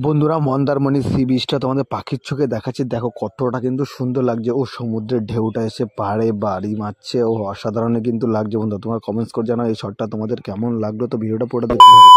বন্ধুরা, মন্দারমণি সি বিচটা তোমাদের পাখির চোখে দেখাচ্ছি। দেখো কতটা কিন্তু সুন্দর লাগছে। ও সমুদ্রের ঢেউটা এসে পাড়ে বাড়ি মারছে। ও অসাধারণ কিন্তু লাগছে। বন্ধু তোমরা কমেন্টস করে জানাও এই শটটা তোমাদের কেমন লাগলো। তো ভিডিওটা পুরো দেখতে হবে।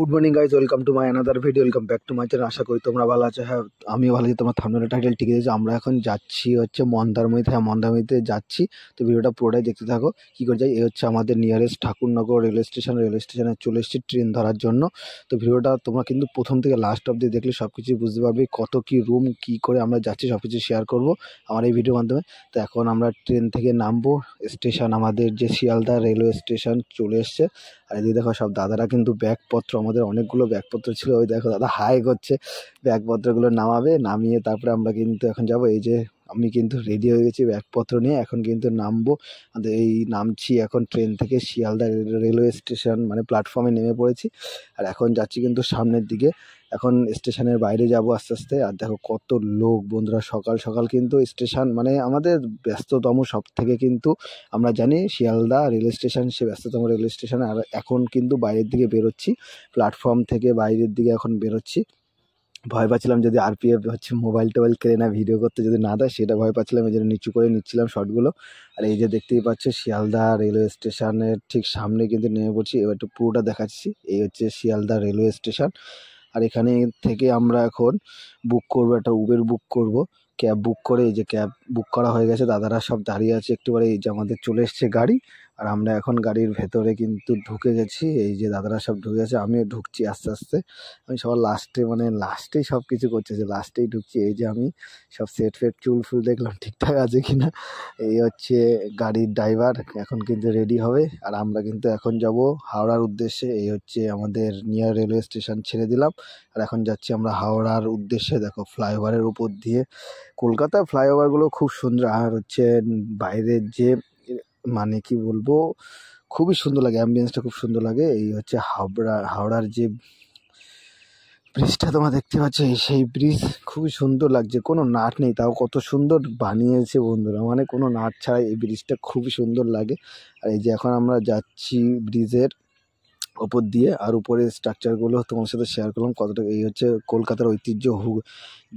Good morning guys, welcome to my another video, welcome back to my channel. আশা করি তোমরা ভালো আছো। হ্যাঁ, আমিও ভালো আছি। তোমার থাম্বনেল টাইটেল ঠিক আছে। আমরা এখন যাচ্ছি হচ্ছে মন্দারমণিতে। হ্যাঁ, মন্দারমণিতে যাচ্ছি। তো ভিডিওটা পুরোটাই দেখতে থাকো কী করে যাই। এই হচ্ছে আমাদের nearest Thakurnagar railway station. Railway স্টেশনে চলে এসেছি ট্রেন ধরার জন্য। তো ভিডিওটা তোমরা কিন্তু প্রথম থেকে লাস্ট অবধি দেখলে সব কিছুই বুঝতে পারবে। কত কী রুম, কী করে আমরা যাচ্ছি সব কিছু শেয়ার করবো আমার এই ভিডিওর মাধ্যমে। তো এখন আমরা ট্রেন থেকে নামবো। স্টেশন আমাদের যে শিয়ালদা রেলওয়ে স্টেশন চলে এসছে। আর এদিকে দেখো সব দাদারা কিন্তু ব্যাগপত্র, আমাদের অনেকগুলো ব্যাগপত্র ছিল। ওই দেখো দাদা হাই করছে। ব্যাগপত্রগুলো নামাবে, নামিয়ে তারপরে আমরা কিন্তু এখন যাব। এই যে আমি কিন্তু রেডি হয়ে গেছি ব্যাগপত্র নিয়ে। এখন কিন্তু নামবো। এই নামছি এখন ট্রেন থেকে শিয়ালদা রেলওয়ে স্টেশন, মানে প্ল্যাটফর্মে নেমে পড়েছি। আর এখন যাচ্ছি কিন্তু সামনের দিকে। এখন স্টেশনের বাইরে যাব আস্তে আস্তে। আর দেখো কত লোক বন্ধুরা, সকাল সকাল কিন্তু স্টেশন মানে আমাদের ব্যস্ততম সব থেকে কিন্তু আমরা জানি শিয়ালদা রেলওয়ে স্টেশন সে ব্যস্ততম রেলওয়ে স্টেশন। আর এখন কিন্তু বাইরের দিকে বেরোচ্ছি, প্ল্যাটফর্ম থেকে বাইরের দিকে এখন বেরোচ্ছি। ভয় পাচ্ছিলাম যদি আরপিএফ হচ্ছে মোবাইল টোবাইল কেড়ে না ভিডিও করতে যদি না দেয়, সেটা ভয় পাচ্ছিলাম। এই জন্য নিচু করে নিচ্ছিলাম শটগুলো। আর এই যে দেখতেই পাচ্ছ শিয়ালদা রেলওয়ে স্টেশনের ঠিক সামনে কিন্তু নেমে পড়ছি। এবার একটু পুরোটা দেখাচ্ছি। এই হচ্ছে শিয়ালদা রেলওয়ে স্টেশন। আর এখানে থেকে আমরা এখন বুক করবো, একটা উবের বুক করব, ক্যাব বুক করে। এই যে ক্যাব বুক করা হয়ে গেছে, দাদারা সব দাঁড়িয়ে আছে একটুবারে। এই যে আমাদের চলে এসছে গাড়ি। আর আমরা এখন গাড়ির ভেতরে কিন্তু ঢুকে গেছি। এই যে দাদারা সব ঢুকে গেছে, আমিও ঢুকছি আস্তে আস্তে। আমি সবার লাস্টে, মানে লাস্টেই সব কিছু করছে, যে লাস্টেই ঢুকছি। এই যে আমি সব সেট ফেট চুল ফুল দেখলাম ঠিকঠাক আছে কিনা। এই হচ্ছে গাড়ির ড্রাইভার, এখন কিন্তু রেডি হবে। আর আমরা কিন্তু এখন যাব হাওড়ার উদ্দেশ্যে। এই হচ্ছে আমাদের নিয়ার রেলওয়ে স্টেশন ছেড়ে দিলাম। আর এখন যাচ্ছি আমরা হাওড়ার উদ্দেশ্যে। দেখো ফ্লাইওভারের উপর দিয়ে, কলকাতার ফ্লাইওভারগুলো খুব সুন্দর। আর হচ্ছে বাইরের যে মানে কি বলবো, খুবই সুন্দর লাগে, অ্যাম্বিয়েন্সটা খুব সুন্দর লাগে। এই হচ্ছে হাওড়ার যে ব্রিজটা তোমরা দেখতে পাচ্ছ, সেই ব্রিজ খুবই সুন্দর লাগছে। কোনো নাট নেই, তাও কত সুন্দর বানিয়েছে বন্ধুরা, মানে কোনো নাট ছাড়াই এই ব্রিজটা খুবই সুন্দর লাগে। আর এই যে এখন আমরা যাচ্ছি ব্রিজের ওপর দিয়ে। আর উপরের স্ট্রাকচারগুলো তোমার সাথে শেয়ার করলাম কতটা। এই হচ্ছে কলকাতার ঐতিহ্য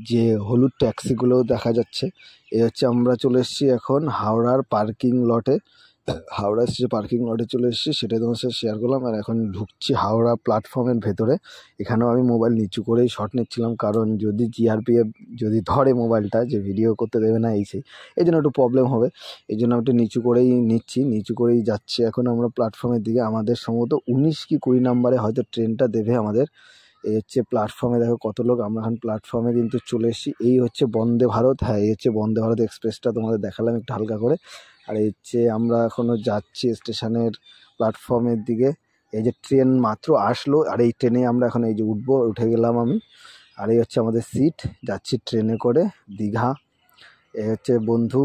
যে হলুদ ট্যাক্সিগুলোও দেখা যাচ্ছে। এই হচ্ছে আমরা চলে এসেছি এখন হাওড়ার পার্কিং লটে। হাওড়া যে পার্কিং লটে চলে এসেছি, সেটাই তোমার সাথে শেয়ার করলাম। আর এখন ঢুকছি হাওড়া প্ল্যাটফর্মের ভেতরে। এখানেও আমি মোবাইল নিচু করেই শট নিচ্ছিলাম, কারণ যদি জিআরপিএফ যদি ধরে মোবাইলটা, যে ভিডিও করতে দেবে না এই জন্য একটু প্রবলেম হবে। এই জন্য একটু নিচু করেই নিচ্ছি, নিচু করেই যাচ্ছি এখন আমরা প্ল্যাটফর্মের দিকে। আমাদের সম্ভবত 19 কি 20 নাম্বারে হয়তো ট্রেনটা দেবে আমাদের। এই হচ্ছে প্ল্যাটফর্মে, দেখো কত লোক। আমরা এখন প্ল্যাটফর্মে কিন্তু চলে এসেছি। এই হচ্ছে বন্দে ভারত। হ্যাঁ, এই হচ্ছে বন্দে ভারত এক্সপ্রেসটা তোমাদের দেখালাম একটু হালকা করে। আর এই হচ্ছে আমরা এখনও যাচ্ছি স্টেশনের প্ল্যাটফর্মের দিকে। এই যে ট্রেন মাত্র আসলো, আর এই ট্রেনে আমরা এখন এই যে উঠবো, উঠে গেলাম আমি। আর এই হচ্ছে আমাদের সিট, যাচ্ছি ট্রেনে করে দীঘা। এই হচ্ছে বন্ধু,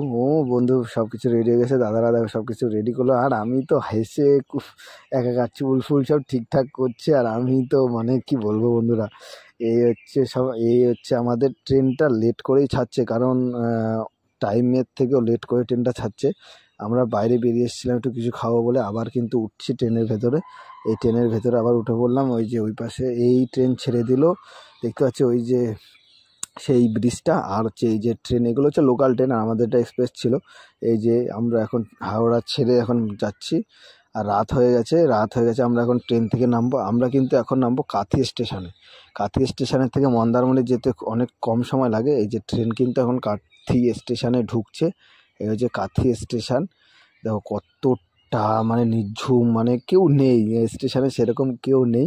বন্ধু সব কিছু রেডি হয়ে গেছে। দাদারা দেখো সব কিছু রেডি করলো। আর আমি তো হেসে একা চুল ফুল সব ঠিকঠাক করছে। আর আমি তো মানে কি বলবো বন্ধুরা, এই হচ্ছে আমাদের ট্রেনটা লেট করেই ছাড়ছে, কারণ টাইমের থেকেও লেট করে ট্রেনটা ছাড়ছে। আমরা বাইরে বেরিয়ে এসেছিলাম একটু কিছু খাবো বলে, আবার কিন্তু উঠছি ট্রেনের ভেতরে। এই ট্রেনের ভেতরে আবার উঠে পড়লাম। ওই যে ওই পাশে এই ট্রেন ছেড়ে দিল, দেখতে পাচ্ছি ওই যে সেই ব্রিজটা। আর হচ্ছে এই যে ট্রেন, এগুলো হচ্ছে লোকাল ট্রেন, আর আমাদেরটা এক্সপ্রেস ছিল। এই যে আমরা এখন হাওড়া ছেড়ে এখন যাচ্ছি। আর রাত হয়ে গেছে, আমরা এখন ট্রেন থেকে নামবো। আমরা কিন্তু এখন নামবো কাঁথি স্টেশনে। কাঁথি স্টেশনের থেকে মন্দারমণি যেতে অনেক কম সময় লাগে। এই যে ট্রেন কিন্তু এখন কাঁথি স্টেশনে ঢুকছে। এই হচ্ছে কাঁথি স্টেশন। দেখো কতটা মানে নিঝুম, মানে কেউ নেই স্টেশনে, সেরকম কেউ নেই।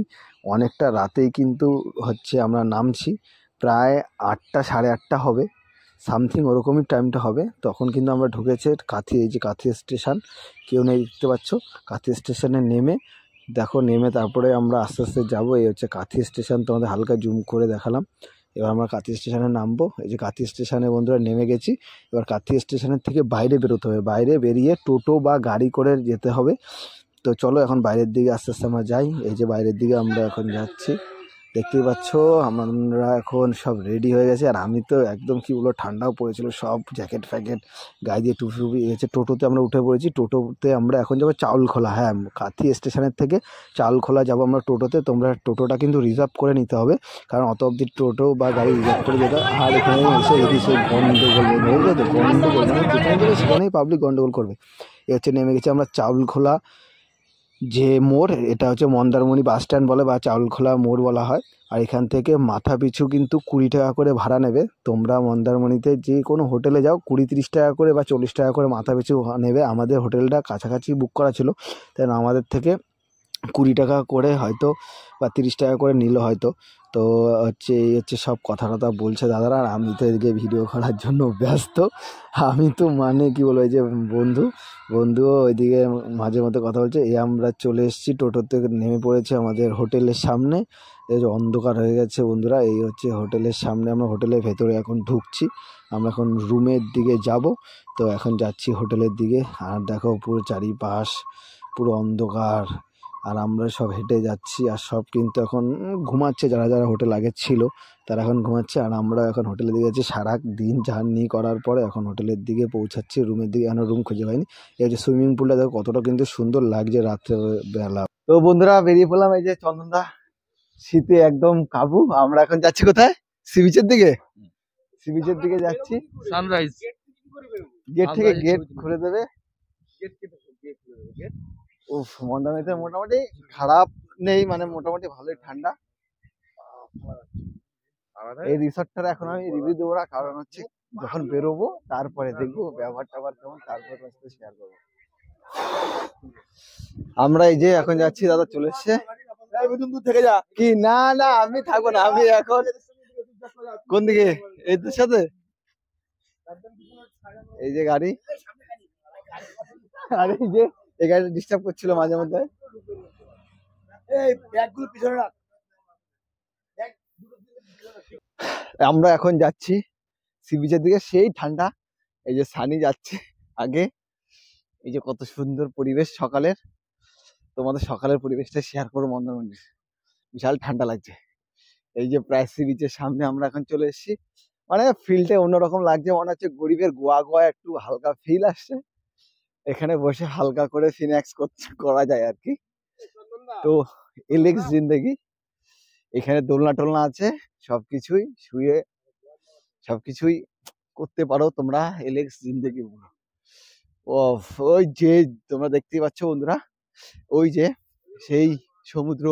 অনেকটা রাতেই কিন্তু হচ্ছে আমরা নামছি। প্রায় 8টা 8:30 হবে সামথিং, ওরকমই টাইমটা হবে। তখন কিন্তু আমরা ঢুকেছে কাঁথি। এই যে কাঁথি স্টেশন, কেউ নেই দেখতে পাচ্ছ। কাঁথি স্টেশনে নেমে নেমে তারপরে আমরা আস্তে আস্তে যাবো। এই হচ্ছে কাঁথি স্টেশন, তোমাদের হালকা জুম করে দেখালাম। এবার আমরা কাঁথি স্টেশনে নামবো। এই যে কাঁথি স্টেশনে বন্ধুরা নেমে গেছি। এবার কাঁথি স্টেশনের থেকে বাইরে বেরোতে হবে, বাইরে বেরিয়ে টোটো বা গাড়ি করে যেতে হবে। তো চলো এখন বাইরের দিকে আস্তে আস্তে আমরা যাই। এই যে বাইরের দিকে আমরা এখন যাচ্ছি। দেখতেই পাচ্ছ আমরা এখন সব রেডি হয়ে গেছি। আর আমি তো একদম কি বলবো, ঠান্ডাও পড়েছিল, সব জ্যাকেট ফ্যাকেট গায়ে দিয়ে টুপি টুপি এসে টোটোতে আমরা উঠে পড়েছি। টোটোতে আমরা এখন যাবো চাউলখোলা। হ্যাঁ, কাঁথি স্টেশনের থেকে চাউলখোলা যাবো আমরা টোটোতে। তোমরা টোটোটা কিন্তু রিজার্ভ করে নিতে হবে, কারণ অত অব্দি টোটো বা গাড়ি রিজার্ভ করে যেতে। আর এখানে এসে যদি সেই গন্ডগোল বলবে তো গন্ডগোল, মানে যেখানে যাবে সেখানেই পাবলিক গন্ডগোল করবে। এ হচ্ছে নেমে গেছি আমরা চাউলখোলা যে মোড়, এটা হচ্ছে মন্দারমণি বাস স্ট্যান্ড বলে বা চাউলখোলা মোড় বলা হয়। আর এখান থেকে মাথা পিছু কিন্তু 20 টাকা করে ভাড়া নেবে। তোমরা মন্দারমণিতে যে কোনো হোটেলে যাও 20-30 টাকা করে বা 40 টাকা করে মাথা পিছু নেবে। আমাদের হোটেলটা কাছাকাছি বুক করা ছিল, তাই আমাদের থেকে 20 টাকা করে হয়তো বা 30 টাকা করে নিল হয়তো। তো হচ্ছে এই হচ্ছে সব কথা টথা বলছে দাদারা, আর আমি তো এদিকে ভিডিও করার জন্য ব্যস্ত। আমি তো মানে কি বলবো, এই যে বন্ধুও ওইদিকে মাঝে মধ্যে কথা বলছে। এই আমরা চলে এসেছি, টোটোতে নেমে পড়েছে আমাদের হোটেলের সামনে। এই যে অন্ধকার হয়ে গেছে বন্ধুরা, এই হচ্ছে হোটেলের সামনে। আমরা হোটেলের ভেতরে এখন ঢুকছি, আমরা এখন রুমের দিকে যাব। তো এখন যাচ্ছি হোটেলের দিকে। আর দেখো পুরো চারিপাশ পুরো অন্ধকার, আর আমরা সব হেঁটে যাচ্ছি। আর সব কিন্তু এখন ঘুমাচ্ছে, যারা যারা হোটেল আগে ছিল তারা এখন ঘুমাচ্ছে। আর আমরা এখন হোটেলের দিকে যাচ্ছি। সারা দিন জার্নি করার পরে এখন হোটেলের দিকে পৌঁছাচ্ছি, রুমের দিকে। এখন রুম খুঁজে পাইনি। এই যে সুইমিং পুলটা দেখো কতটা কিন্তু সুন্দর লাগছে রাত্রেবেলা। তো বন্ধুরা বেরিয়ে পড়লাম, এই যে চন্দনদা শীতে একদম কাবু। আমরা এখন যাচ্ছি কোথায়? সি বিচের দিকে। সি বিচের দিকে যাচ্ছি। সানরাইজ গেট থেকে গেট খুলে দেবে। উফ, মন্দারমণিতে মোটামুটি খারাপ নেই, মানে মোটামুটি ভালোই ঠান্ডা। এই রিসর্টটার এখন আমি রিভিউ দেবো না, কারণ হচ্ছে যখন বেরোবো তারপরে দেখবো ব্যবহার ট্যাবহার কেমন, তারপরে তোমার সাথে শেয়ার করবো। আমরা এই যে এখন যাচ্ছি, দাদা চলে এসছে। থেকে যা কি না না, আমি থাকবো না, আমি এখন কোন দিকে? এই তোর সাথে এই যে গাড়ি, আর এই যে এই গাড়িটা ডিস্টার্ব করছিল মাঝে মধ্যে। আমরা এখন যাচ্ছি সি বিচের দিকে, সেই ঠান্ডা। এই যে সানি যাচ্ছে আগে। এই যে কত সুন্দর পরিবেশ সকালের, তোমাদের সকালের পরিবেশটা শেয়ার করবো। মন্দারমণির বিশাল ঠান্ডা লাগছে। এই যে প্রায় সি বিচের সামনে আমরা এখন চলে এসেছি। মানে ফিলটা অন্যরকম লাগছে, মনে হচ্ছে গরিবের গোয়া গোয়া একটু হালকা ফিল আসছে। এখানে বসে হালকা করে ফিনাক্স করা যায় আর কি। তো এলেক্স জিন্দেগি, এখানে দোলনা টোলনা আছে, সবকিছুই শুয়ে সবকিছুই করতে পারো তোমরা। এলেক্স জিন্দেগি বলো। ও, ওই যে তোমরা দেখতেই পাচ্ছ বন্ধুরা, ওই যে সেই সমুদ্র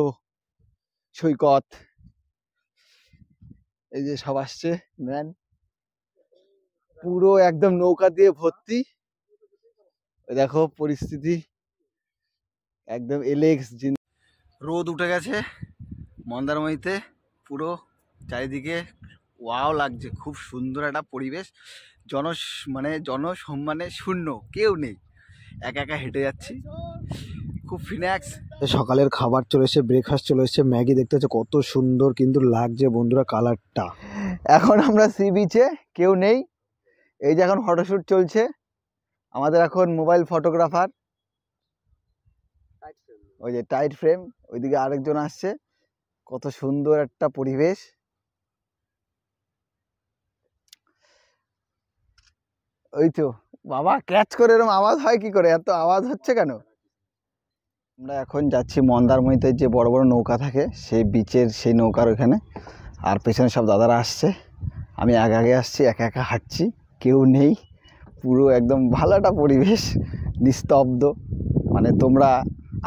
সৈকত, এই যে সব আসছে ম্যান, পুরো একদম নৌকা দিয়ে ভর্তি। দেখো পরিস্থিতি একদম এলেক্স। রোদ উঠে গেছে মন্দারমণিতে, পুরো চারিদিকে ওয়াও লাগছে, খুব সুন্দর একটা পরিবেশ। জনসম্মানে শূন্য, কেউ নেই, একা একা হেঁটে যাচ্ছি, খুব ফিনাক্স। সকালের খাবার চলে এসেছে, ব্রেকফাস্ট চলে এসেছে, ম্যাগি দেখতে হচ্ছে কত সুন্দর কিন্তু লাগছে বন্ধুরা কালারটা। এখন আমরা সি বিচে, কেউ নেই। এই যে এখন ফটোশ্যুট চলছে আমাদের, এখন মোবাইল ফটোগ্রাফার, ওই যে টাইট ফ্রেম, ওইদিকে আরেকজন আসছে। কত সুন্দর একটা পরিবেশ। ওই তো বাবা ক্যাচ করে, এরকম আওয়াজ হয় কি করে? এত আওয়াজ হচ্ছে কেন? আমরা এখন যাচ্ছি মন্দারমণিতে যে বড় বড় নৌকা থাকে, সেই বিচের সেই নৌকার ওখানে। আর পেছনে সব দাদারা আসছে, আমি আগে আগে আসছি, একা একা হাঁটছি, কেউ নেই। পুরো একদম ভালো একটা পরিবেশ, নিস্তব্ধ। মানে তোমরা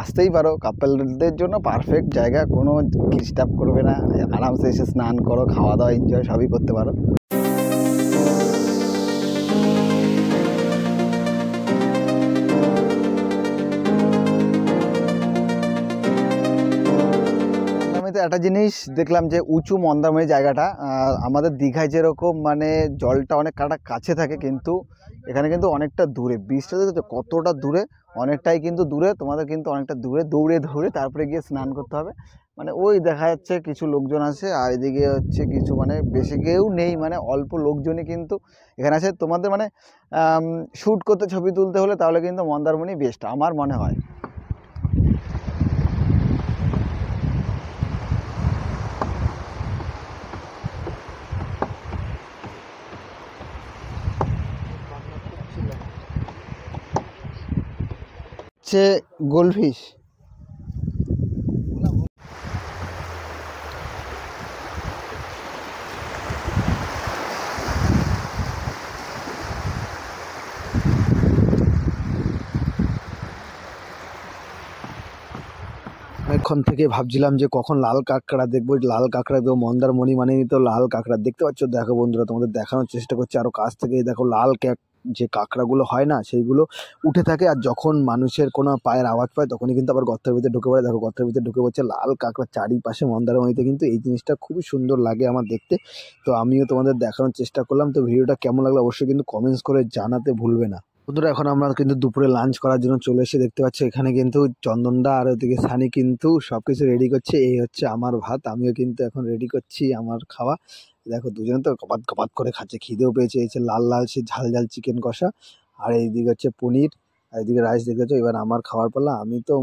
আসতেই পারো, কাপলদের জন্য পারফেক্ট জায়গা, কোনো ডিস্টার্ব করবে না। আরামসে এসে স্নান করো, খাওয়া দাওয়া এনজয় সবই করতে পারো। একটা জিনিস দেখলাম যে উঁচু মন্দারমণি জায়গাটা, আমাদের দীঘায় যেরকম মানে জলটা অনেক কাছে থাকে, কিন্তু এখানে কিন্তু অনেকটা দূরে। বিচটা দেখছো কতটা দূরে, অনেকটাই কিন্তু দূরে। তোমাদের কিন্তু অনেকটা দূরে দৌড়ে ধরে তারপরে গিয়ে স্নান করতে হবে। মানে ওই দেখা যাচ্ছে কিছু লোকজন আছে, আর এদিকে হচ্ছে কিছু মানে বেশি কেউ নেই, মানে অল্প লোকজনই কিন্তু এখানে আছে। তোমাদের মানে শ্যুট করতে, ছবি তুলতে হলে তাহলে কিন্তু মন্দারমণি বেস্ট আমার মনে হয়। হচ্ছে গোলফিশ। অনেকক্ষণ থেকে ভাবছিলাম যে কখন লাল কাঁকড়া দেখবো, লাল কাঁকড়া দেখবো। মন্দারমণি মানেই তো লাল কাঁকড়া। দেখতে পাচ্ছ, দেখো বন্ধুরা, তোমাদের দেখানোর চেষ্টা করছি আরো কাছ থেকে। দেখো লাল যে কাঁকড়াগুলো হয় না, সেইগুলো উঠে থাকে, আর যখন মানুষের কোনো পায়ের আওয়াজ পায় তখনই কিন্তু আবার গর্তের ভিতরে ঢুকে পড়ে। দেখো গর্তের ভিতরে ঢুকে পড়ছে লাল কাঁকড়া চারিপাশে মন্দারমণিতে। কিন্তু এই জিনিসটা খুবই সুন্দর লাগে আমার দেখতে। তো আমিও তোমাদের দেখানোর চেষ্টা করলাম। তো ভিডিওটা কেমন লাগলো অবশ্যই কিন্তু কমেন্টস করে জানাতে ভুলবে না। বন্ধুরা, এখন আমরা কিন্তু দুপুরে লাঞ্চ করার জন্য চলে এসে দেখতে পাচ্ছি এখানে কিন্তু চন্দনদা আর ওদিকে সানি কিন্তু সবকিছু রেডি করছে। এই হচ্ছে আমার ভাত, আমিও কিন্তু এখন রেডি করছি আমার খাওয়া। দেখো দুজনে তো কপাত কপাত করে খাচ্ছে, খিদেও পেয়েছে। এই যে লাল লাল সে ঝাল ঝাল চিকেন কষা, আর এইদিকে হচ্ছে পনির, আর এইদিকে রাইস। দেখতে পাচ্ছ, এবার আমার খাওয়ার পালা। আমি তো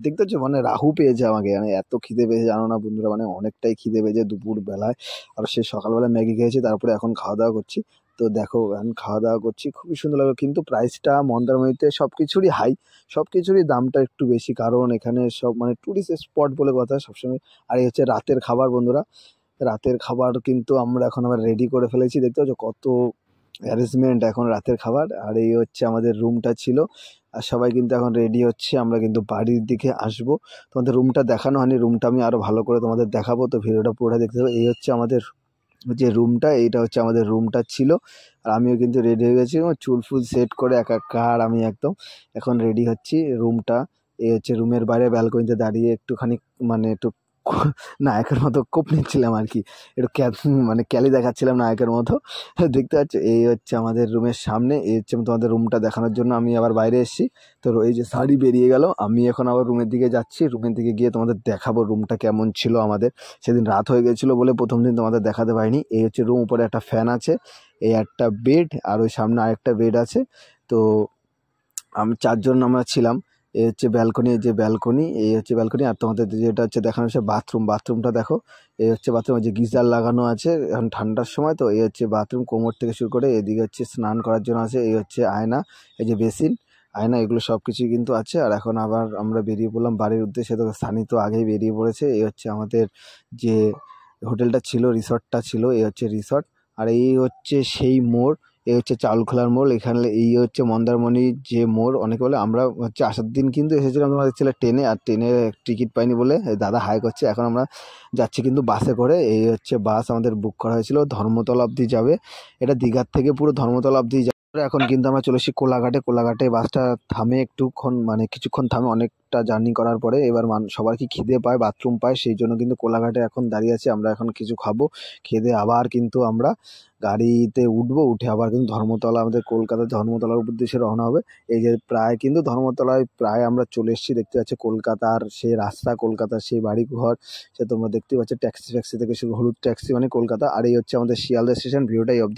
দেখতে পাচ্ছ মানে রাহু পেয়েছে আমাকে, মানে এত খিদে পেয়েছে জানো না বন্ধুরা, মানে অনেকটাই খিদে পেয়েছে দুপুর বেলায়। আর সে সকালবেলা ম্যাগি খেয়েছি, তারপরে এখন খাওয়া দাওয়া করছি। তো দেখো এখন খাওয়া দাওয়া করছি, খুবই সুন্দর লাগলো। কিন্তু প্রাইসটা মন্দারমণিতে সব কিছুরই হাই, সব কিছুরই দামটা একটু বেশি, কারণ এখানে সব মানে টুরিস্ট স্পট বলে কথা সবসময়। আর এই হচ্ছে রাতের খাবার বন্ধুরা। রাতের খাবার কিন্তু আমরা এখন আবার রেডি করে ফেলেছি। দেখতে পাচ্ছ কত অ্যারেঞ্জমেন্ট এখন রাতের খাবার। আর এই হচ্ছে আমাদের রুমটা ছিল, আর সবাই কিন্তু এখন রেডি হচ্ছে, আমরা কিন্তু বাড়ির দিকে আসব। তোমাদের রুমটা দেখানো হয়নি, রুমটা আমি আরো ভালো করে তোমাদের দেখাবো, তো ভিডিওটা পুরোটা দেখতে হবে। এই হচ্ছে আমাদের যে রুমটা, এইটা হচ্ছে আমাদের রুমটা ছিল। আর আমিও কিন্তু রেডি হয়ে গেছি, চুল ফুল সেট করে একাকার আমি একদম এখন রেডি হচ্ছি। রুমটা এই হচ্ছে, রুমের বাইরে ব্যালকনিতে দাঁড়িয়ে একটুখানি মানে একটু নায়কের মতো কোপ নিচ্ছিলাম আর কি, একটু মানে ক্যালি দেখাচ্ছিলাম নায়কের মতো। দেখতে পাচ্ছ, এই হচ্ছে আমাদের রুমের সামনে। এই হচ্ছে তোমাদের রুমটা দেখানোর জন্য আমি আবার বাইরে এসেছি। তো এই যে শাড়ি বেরিয়ে গেল, আমি এখন আবার রুমের দিকে যাচ্ছি। রুমের দিকে গিয়ে তোমাদের দেখাবো রুমটা কেমন ছিল আমাদের। সেদিন রাত হয়ে গেছিলো বলে প্রথম দিন তোমাদের দেখাতে পারিনি। এই হচ্ছে রুম, উপরে একটা ফ্যান আছে, এই একটা বেড, আর ওই সামনে আরেকটা বেড আছে। তো আমি চারজন আমরা ছিলাম। এই হচ্ছে ব্যালকনি, এই যে ব্যালকনি, এই হচ্ছে ব্যালকনি। আর তোমাদের যেটা হচ্ছে দেখানো হচ্ছে বাথরুম, বাথরুমটা দেখো। এই হচ্ছে বাথরুম, যে গিজার লাগানো আছে, এখন ঠান্ডার সময় তো। এই হচ্ছে বাথরুম, কোমর থেকে শুরু করে এদিকে হচ্ছে স্নান করার জন্য আছে। এই হচ্ছে আয়না, এই যে বেসিন, আয়না, এগুলো সব কিছুই কিন্তু আছে। আর এখন আবার আমরা বেরিয়ে পড়লাম বাড়ির উদ্দেশ্যে। তো সানি তো আগেই বেরিয়ে পড়েছে। এই হচ্ছে আমাদের যে হোটেলটা ছিল, রিসর্টটা ছিল, এই হচ্ছে রিসর্ট। আর এই হচ্ছে সেই মোড়, এই হচ্ছে চাউলখোলার মোড়। এখানে এই হচ্ছে মন্দারমণির যে মোড়। অনেকে বলে, আমরা হচ্ছে আসার দিন কিন্তু এসেছিলাম তোমাদের ছিল ট্রেনে, আর ট্রেনে টিকিট পাইনি বলে দাদা হাই করছে। এখন আমরা যাচ্ছি কিন্তু বাসে করে। এই হচ্ছে বাস আমাদের বুক করা হয়েছিল, ধর্মতলা অবধি যাবে। এটা দীঘার থেকে পুরো ধর্মতলা অবধি যাবে। এখন কিন্তু আমরা চলে এসেছি কোলাঘাটে। কোলাঘাটে বাসটা থামে একটুক্ষণ, মানে কিছুক্ষণ থামে অনেকটা জার্নি করার পরে। এবার সবার কি খিদে পায়, বাথরুম পায়, সেই জন্য কিন্তু কোলাঘাটে এখন দাঁড়িয়ে আছি। আমরা এখন কিছু খাবো, খেয়ে আবার কিন্তু আমরা গাড়িতে উঠবো, উঠে আবার কিন্তু ধর্মতলা, আমাদের কলকাতার ধর্মতলার উদ্দেশ্যে রওনা হবে। এই যে প্রায় কিন্তু ধর্মতলায় প্রায় আমরা চলে এসেছি। দেখতে পাচ্ছি কলকাতার সেই রাস্তা, কলকাতার সেই বাড়ি ঘর, সে তোমরা দেখতে পাচ্ছ। ট্যাক্সি ফ্যাক্সি থেকে শুরু, হলুদ ট্যাক্সি মানে কলকাতা। আর এই হচ্ছে আমাদের শিয়ালদা স্টেশন। ভিডিওটাই অবধি।